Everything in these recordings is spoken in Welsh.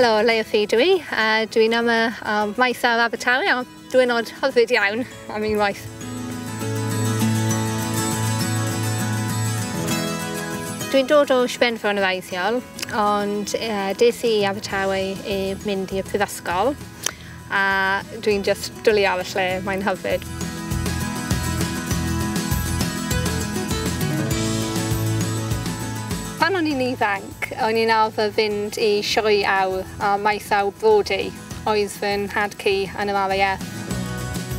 Helo, Leia fi dwi. Dwi'n am y maes ar Abertawe a dwi'n od hyfryd iawn am unwaith. Dwi'n dod o Sbenfro yn y Raesiol, ond des i Abertawe i mynd i'r prifysgol a dwi'n just dwlu ar y lle, mae'n hyfryd. Pan o'n i'n ifanc, o'n i'n arfer fynd i sioe awr a maes awr brodi oedd fy nhad cu yn yr RAF.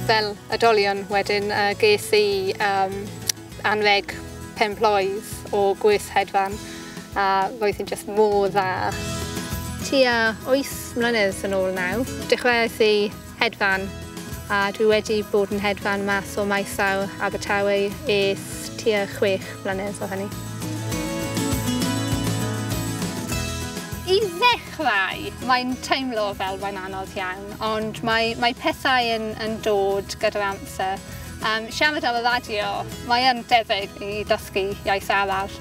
Fel oedolion wedyn ges i anreg penblwydd o gwrs hedfan a roedd hi'n just mor dda. Tua 8 mlynedd yn ôl nawr, dechreuais i hedfan a dwi wedi bod yn hedfan mas o maes awr Abertawe ers tua 6 mlynedd o hynny. I ddechrau, mae'n teimlo fel mae'n anodd iawn, ond mae pethau yn dod gyda'r amser. Siarad ar y radio, mae'n debyg i dysgu iaith arall.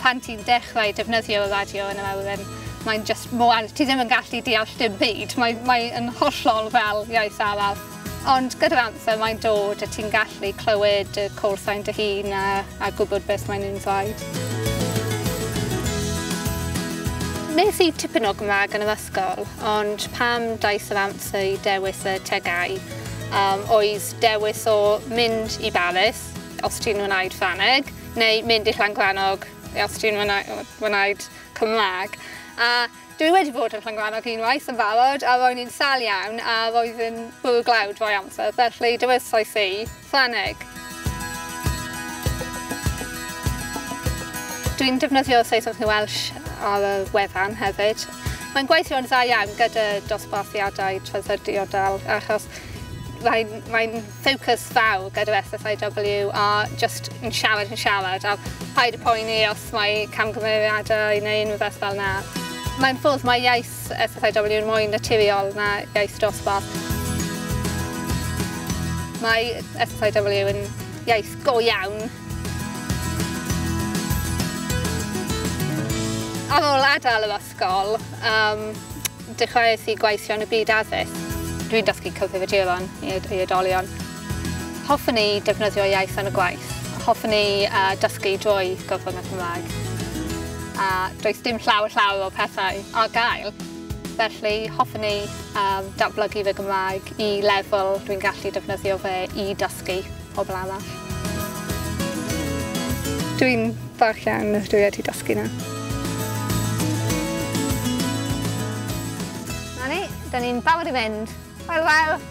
Pan ti'n dechrau defnyddio y radio yn yr awyren, mae'n just mor anodd. Ti ddim yn gallu deall dim byd, mae'n hollol fel iaith arall. Ond gyda'r amser mae'n dod a ti'n gallu clywed y cwrsau'n dy hun a gwybod beth mae'n un ddweud. Nes i tipyn o Gymraeg yn yr ysgol, ond pam daeth yr amser i dewis y tegau, oedd dewis o mynd i Baris, os ti'n wneud Ffrangeg, neu mynd i Llangrannog, os ti'n wneud Cymraeg. A dwi wedi bod yn Llangrannog unwaith yn barod, a roedd hi'n sal iawn, a roedd yn bwrw glawd fo'i amser, felly dewysais i Ffrangeg. Dwi'n defnyddio Saesneg neu Welsh ar y wefan hefyd. Mae'n gweithio'n dda iawn gyda dosbarthiadau traddodiadol achos mae'n ffocws fawr gyda'r SSIW a just yn siarad a paid y poeni os mae camgymeriadau neu unrhyw beth fel yna. Mae'n ffordd mae iaith SSIW yn mwy naturiol na iaith dosbarth. Mae SSIW yn iaith go iawn. Ar ôl adael yr ysgol, dechreuais i gweithio yn y byd addysg. Dwi'n dysgu cyfrifiaduron i oedolion. Hoffwn i defnyddio iaith yn y gwaith. Hoffwn i dysgu drwy gyfrwng y Cymraeg. A does dim llawer o pethau ar gael. Felly hoffwn i datblygu fy Gymraeg i lefel dwi'n gallu defnyddio fe i dysgu pobl arall. Dwi'n falch iawn dwi wedi dysgu na. Da ni'n barod i fynd. Hwyl fawr!